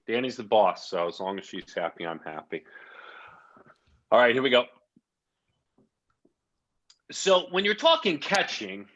Danny's the boss, so as long as she's happy, I'm happy. All right, here we go. So when you're talking catching,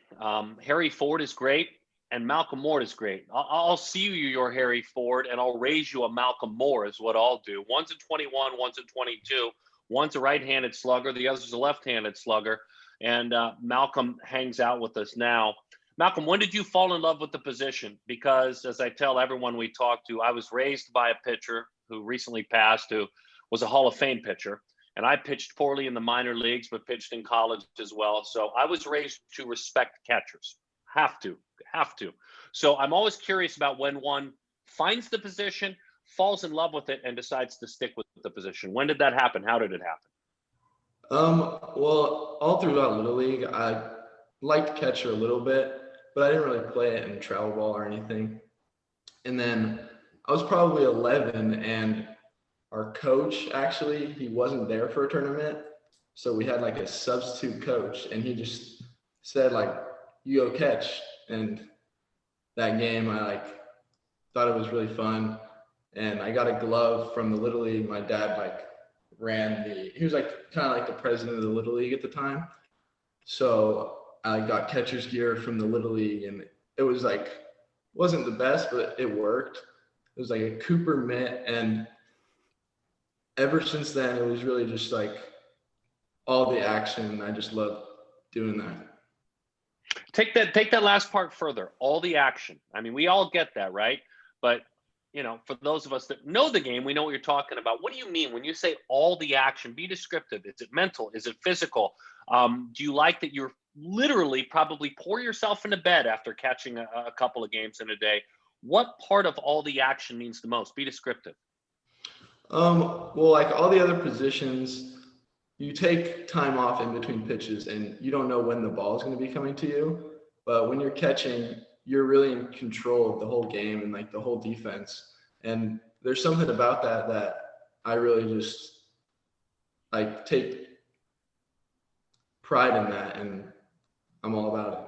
Harry Ford is great and Malcolm Moore is great. I'll see you your Harry Ford and I'll raise you a Malcolm Moore is what I'll do. One's a 21, one's a 22. One's a right-handed slugger, the other's a left-handed slugger. And Malcolm hangs out with us now. Malcolm, when did you fall in love with the position? Because as I tell everyone we talk to, I was raised by a pitcher who recently passed, who was a Hall of Fame pitcher. And I pitched poorly in the minor leagues, but pitched in college as well. So I was raised to respect catchers. Have to. So I'm always curious about when one finds the position, falls in love with it, and decides to stick with the position. When did that happen? How did it happen? Well, all throughout Little League, I liked catcher a little bit, but I didn't really play it in travel ball or anything. And then I was probably 11, and our coach, actually, he wasn't there for a tournament. So we had like a substitute coach, and he just said, like, you go catch. And that game, I thought it was really fun. And I got a glove from the Little League. My dad he was kind of like the president of the Little League at the time. So I got catcher's gear from the Little League, and it was wasn't the best, but it worked. It was like a Cooper mitt, and ever since then, it was really just all the action. I just loved doing that. Take that last part further. All the action. I mean, we all get that, right? But for those of us that know the game, we know what you're talking about. What do you mean when you say all the action? Be descriptive. Is it mental? Is it physical? Do you like that you're literally probably pour yourself into bed after catching a couple of games in a day? What part of all the action means the most? Be descriptive. Well, like all the other positions, you take time off in between pitches and you don't know when the ball is going to be coming to you. But when you're catching, you're really in control of the whole game and the whole defense. And there's something about that I really just take pride in that, and I'm all about it.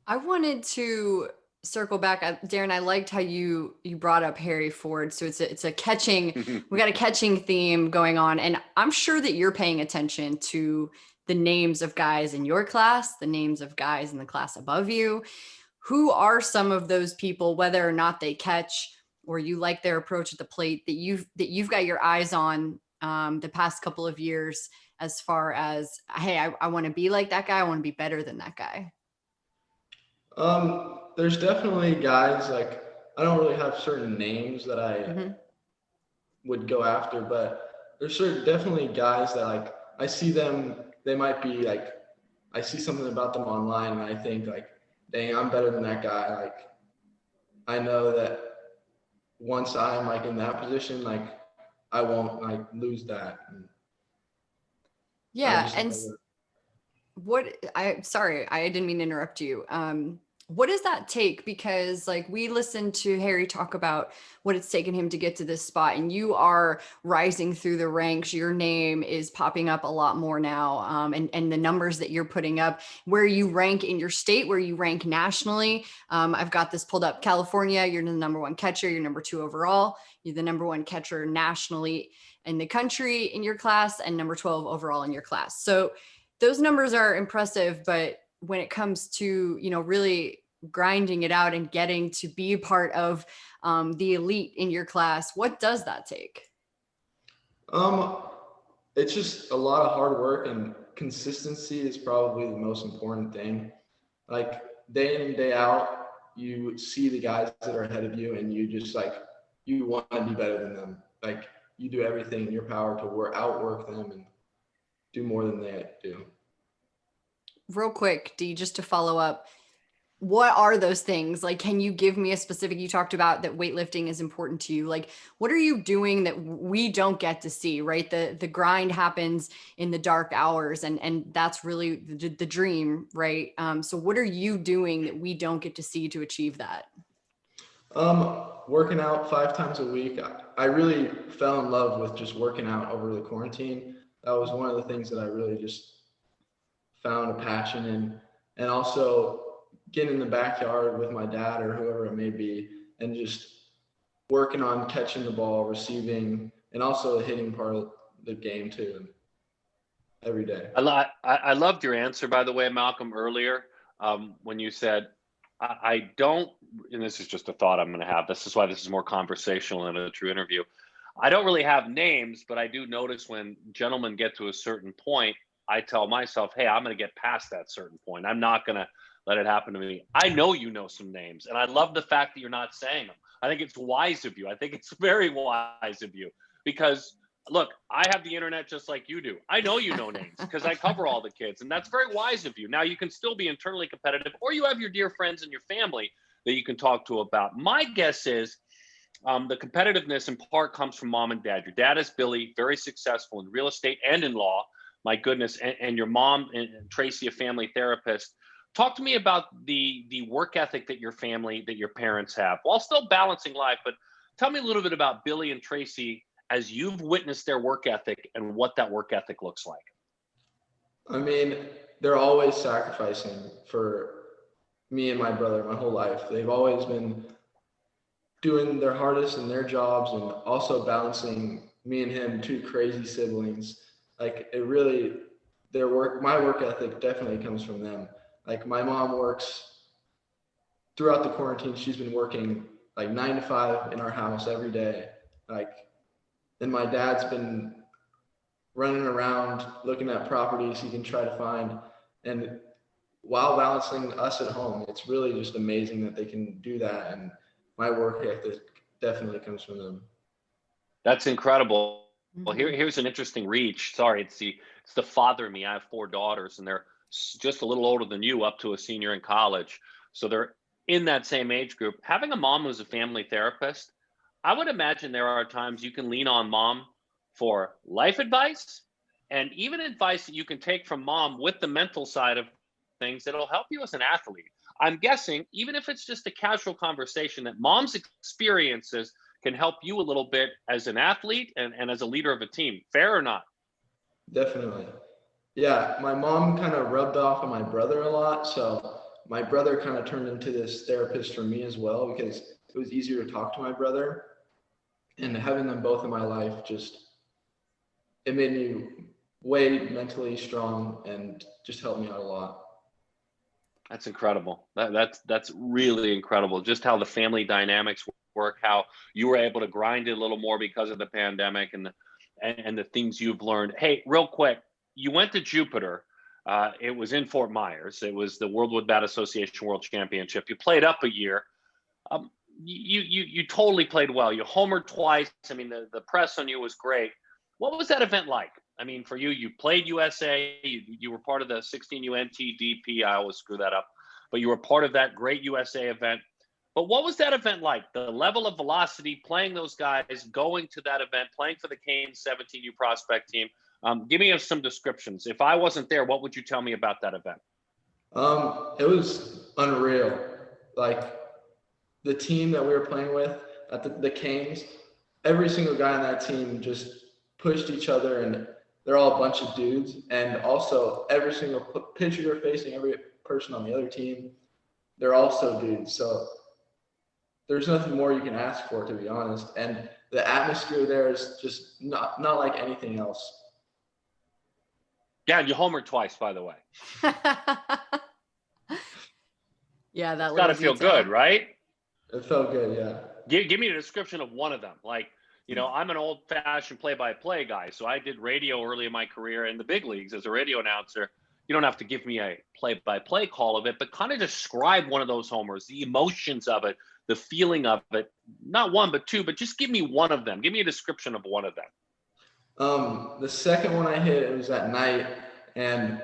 I wanted to circle back. Darren, I liked how you brought up Harry Ford. So it's a catching, we got a catching theme going on. And I'm sure that you're paying attention to the names of guys in your class, the names of guys in the class above you. Who are some of those people, whether or not they catch or you like their approach at the plate, that you've got your eyes on the past couple of years, as far as, hey, I want to be like that guy. I want to be better than that guy. There's definitely guys, I don't really have certain names that I would go after, but there's definitely guys that I see them, they might be I see something about them online and I think dang, I'm better than that guy. I know that once I'm in that position, I won't lose that. Yeah. And sorry, I didn't mean to interrupt you. What does that take? Because we listened to Harry talk about what it's taken him to get to this spot, and you are rising through the ranks. Your name is popping up a lot more now. And the numbers that you're putting up, where you rank in your state, where you rank nationally. I've got this pulled up. California, you're the number 1 catcher. You're number 2 overall. You're the number 1 catcher nationally in the country in your class, and number 12 overall in your class. So those numbers are impressive, but when it comes to, really grinding it out and getting to be a part of the elite in your class, what does that take? It's just a lot of hard work, and consistency is probably the most important thing. Day in, day out, you see the guys that are ahead of you and you just you want to be better than them. You do everything in your power to outwork them and do more than they do. Real quick, D, just to follow up, what are those things? Can you give me a specific, you talked about that weightlifting is important to you. What are you doing that we don't get to see, right? The grind happens in the dark hours, and that's really the dream, right? So what are you doing that we don't get to see to achieve that? Working out 5 times a week. I really fell in love with just working out over the quarantine. That was one of the things that I really just found a passion in. And also getting in the backyard with my dad or whoever it may be and just working on catching the ball, receiving, and also the hitting part of the game too, every day. I loved your answer, by the way, Malcolm, earlier, when you said, I don't, and this is just a thought I'm going to have. This is why this is more conversational than a true interview. I don't really have names, but I do notice when gentlemen get to a certain point, I tell myself, hey, I'm going to get past that certain point. I'm not going to let it happen to me. I know you know some names, and I love the fact that you're not saying them. I think it's wise of you. I think it's very wise of you because, look, I have the internet just like you do. I know you know names because I cover all the kids, and that's very wise of you. Now, you can still be internally competitive, or you have your dear friends and your family that you can talk to about. My guess is the competitiveness in part comes from mom and dad. Your dad is Billy, very successful in real estate and in law. My goodness. And your mom and Tracy, a family therapist. Talk to me about the work ethic that your family, that your parents have, while still balancing life. But tell me a little bit about Billy and Tracy as you've witnessed their work ethic and what that work ethic looks like. I mean, they're always sacrificing for me and my brother my whole life. They've always been doing their hardest in their jobs and also balancing me and him, two crazy siblings. Like it really, my work ethic definitely comes from them. Like my mom works throughout the quarantine. She's been working like 9 to 5 in our house every day. Like, and my dad's been running around looking at properties he can try to find. And while balancing us at home, it's really just amazing that they can do that. And my work ethic definitely comes from them. That's incredible. Well, here's an interesting reach. Sorry, it's the father in me. I have 4 daughters, and they're just a little older than you, up to a senior in college. So they're in that same age group. Having a mom who's a family therapist, I would imagine there are times you can lean on mom for life advice and even advice that you can take from mom with the mental side of things that'll help you as an athlete. I'm guessing, even if it's just a casual conversation, that mom's experiences can help you a little bit as an athlete and as a leader of a team. Fair or not? Definitely. Yeah, my mom kind of rubbed off on my brother a lot. So my brother kind of turned into this therapist for me as well, because it was easier to talk to my brother. And having them both in my life, it made me way mentally strong and just helped me out a lot. That's incredible. That's really incredible. Just how the family dynamics work, how you were able to grind it a little more because of the pandemic and the things you've learned. Hey, real quick, you went to Jupiter. It was in Fort Myers. It was the World Wood Bat Association World Championship. You played up a year. You totally played well. You homered twice. I mean, the press on you was great. What was that event like? I mean, for you, you played USA. You were part of the 16 UNTDP. I always screw that up. But you were part of that great USA event. But what was that event like? The level of velocity, playing those guys, going to that event, playing for the Canes 17U prospect team. Give me some descriptions. If I wasn't there, what would you tell me about that event? It was unreal. Like the team that we were playing with at the Canes, every single guy on that team just pushed each other, and they're all a bunch of dudes. And also every single pitcher you're facing, every person on the other team, they're also dudes. So there's nothing more you can ask for, to be honest. And the atmosphere there is just not like anything else. Yeah, you homered twice, by the way. Yeah, that got to feel good, right? It felt good, yeah. Give me a description of one of them. Like, you know, I'm an old-fashioned play-by-play guy, so I did radio early in my career in the big leagues as a radio announcer. You don't have to give me a play-by-play call of it, but kind of describe one of those homers, the emotions of it, the feeling of it. Not one, but two, but just give me one of them. Give me a description of one of them. The second one I hit, it was at night, and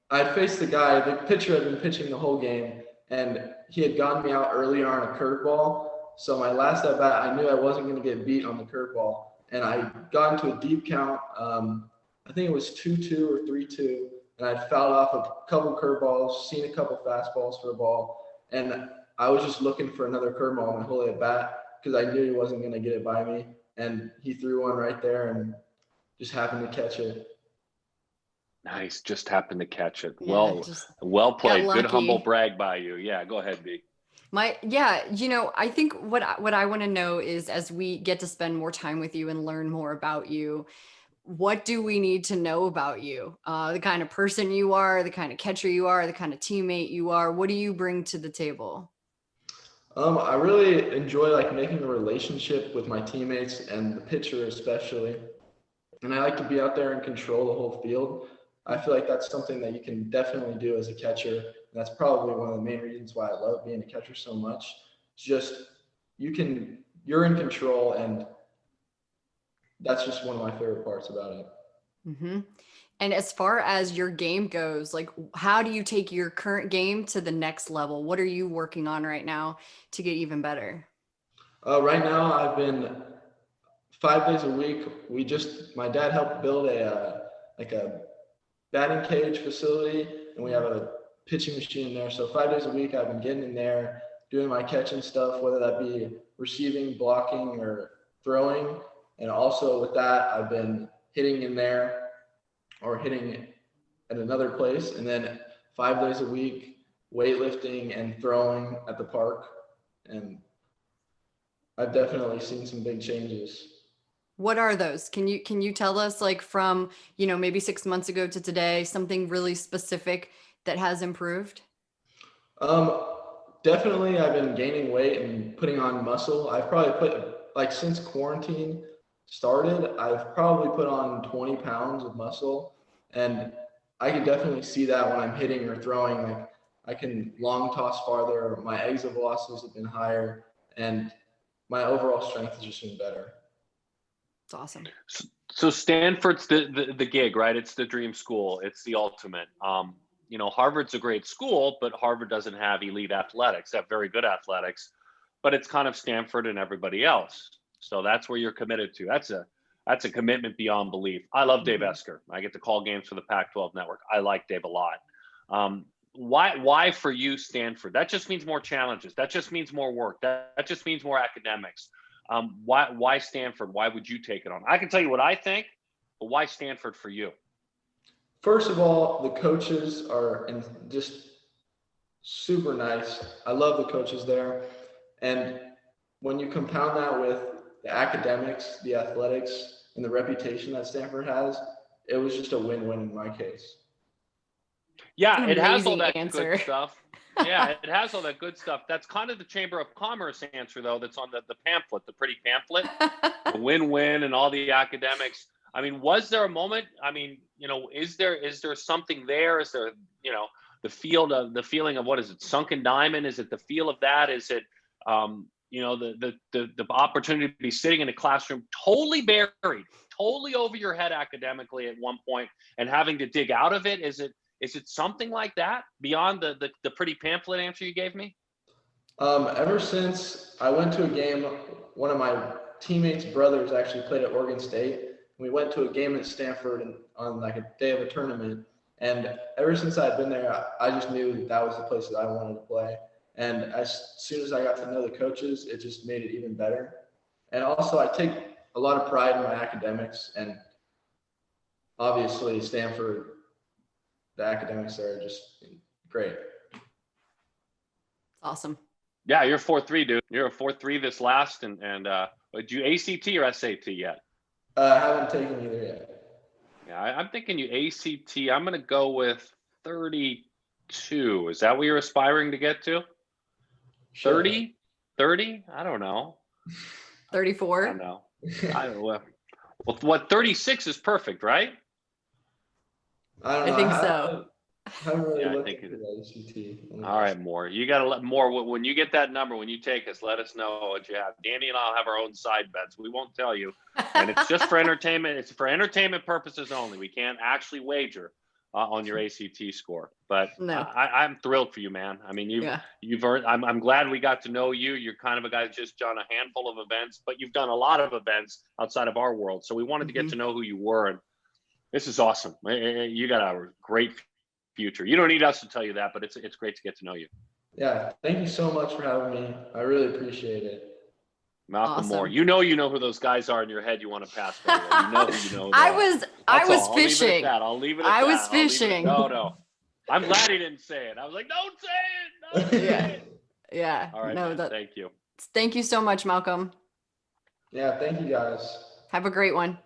I faced the guy, the pitcher had been pitching the whole game, and he had gotten me out earlier on a curveball. So my last at bat, I knew I wasn't going to get beat on the curveball, and I got into a deep count. I think it was 2-2 or 3-2, and I fouled off a couple curveballs, seen a couple fastballs for a ball, and I was just looking for another curveball my whole at bat because I knew he wasn't going to get it by me, and he threw one right there and just happened to catch it. Nice, just happened to catch it. Yeah, Well played. got Good lucky. humble brag by you. Yeah, go ahead, B. I think what I want to know is, as we get to spend more time with you and learn more about you, what do we need to know about you? The kind of person you are, the kind of catcher you are, the kind of teammate you are. What do you bring to the table? I really enjoy like making a relationship with my teammates and the pitcher especially. And I like to be out there and control the whole field. I feel like that's something that you can definitely do as a catcher. And that's probably one of the main reasons why I love being a catcher so much. It's just you're in control, and that's just one of my favorite parts about it. Mm-hmm. And as far as your game goes, like, how do you take your current game to the next level? What are you working on right now to get even better? Right now, I've been 5 days a week. My dad helped build a batting cage facility, and we have a pitching machine in there. So 5 days a week, I've been getting in there, doing my catching stuff, whether that be receiving, blocking, or throwing. And also with that, I've been hitting in there or hitting at another place. And then 5 days a week, weightlifting and throwing at the park. And I've definitely seen some big changes. What are those? Can you tell us, like, from, maybe 6 months ago to today, something really specific that has improved? Um, Definitely I've been gaining weight and putting on muscle. I've probably since quarantine started, I've probably put on 20 pounds of muscle, and I can definitely see that when I'm hitting or throwing. Like, I can long toss farther, my exit velocities have been higher, and my overall strength has just been better. It's awesome. So Stanford's the gig, right? It's the dream school. It's the ultimate. Harvard's a great school, but Harvard doesn't have elite athletics. They have very good athletics, but it's kind of Stanford and everybody else. So that's where you're committed to. That's a commitment beyond belief. I love Dave Esker. I get to call games for the Pac-12 network. I like Dave a lot. Why for you Stanford? That just means more challenges. That just means more work. That just means more academics. Why Stanford? Why would you take it on? I can tell you what I think, but why Stanford for you? First of all, the coaches are just super nice. I love the coaches there. And when you compound that with the academics, the athletics, and the reputation that Stanford has, it was just a win-win in my case. Yeah, it has all that answer. good stuff. Yeah, it has all that good stuff. That's kind of the Chamber of Commerce answer, though, that's on the pamphlet, the pretty pamphlet, the win-win and all the academics. I mean, was there a moment? I mean, is there something there? Is there, the feeling of, what is it, sunken diamond? Is it the feel of that? Is it, the opportunity to be sitting in a classroom totally buried, totally over your head academically at one point, and having to dig out of it? Is it something like that beyond the pretty pamphlet answer you gave me? Ever since I went to a game, one of my teammates' brothers actually played at Oregon State. We went to a game at Stanford on like a day of a tournament. And ever since I'd been there, I just knew that was the place that I wanted to play. And as soon as I got to know the coaches, it just made it even better. And also, I take a lot of pride in my academics, and obviously Stanford, the academics there are just great. Awesome. Yeah, you're 4.3, dude. You're a 4.3 this last, and did you ACT or SAT yet? I haven't taken either yet. Yeah, I'm thinking you ACT. I'm going to go with 32. Is that what you're aspiring to get to? Sure. 30? 30? I don't know. 34? I don't know. I don't know. Well, what, 36 is perfect, right? I don't know. I think so. I haven't really Yeah, I looked think into the ACT. All right, Moore. You got to let Moore, when you get that number, when you take us, let us know what you have. Danny and I'll have our own side bets. We won't tell you. And it's just for entertainment. It's for entertainment purposes only. We can't actually wager on your ACT score. But No. I'm thrilled for you, man. I mean, you've earned. I'm glad we got to know you. You're kind of a guy that's just done a handful of events, but you've done a lot of events outside of our world. So we wanted to get to know who you were. And this is awesome. You got a great future. You don't need us to tell you that, but it's great to get to know you. Yeah, thank you so much for having me. I really appreciate it. Malcolm Awesome. Moore. You know who those guys are in your head you want to pass. By the way. You know who you know. I was fishing. I'll leave it at that. I was fishing. No. I'm glad he didn't say it. I was like, don't say it. Don't say it. Yeah. All right, No, man. Thank you. thank you so much, Malcolm. Yeah, thank you guys. Have a great one.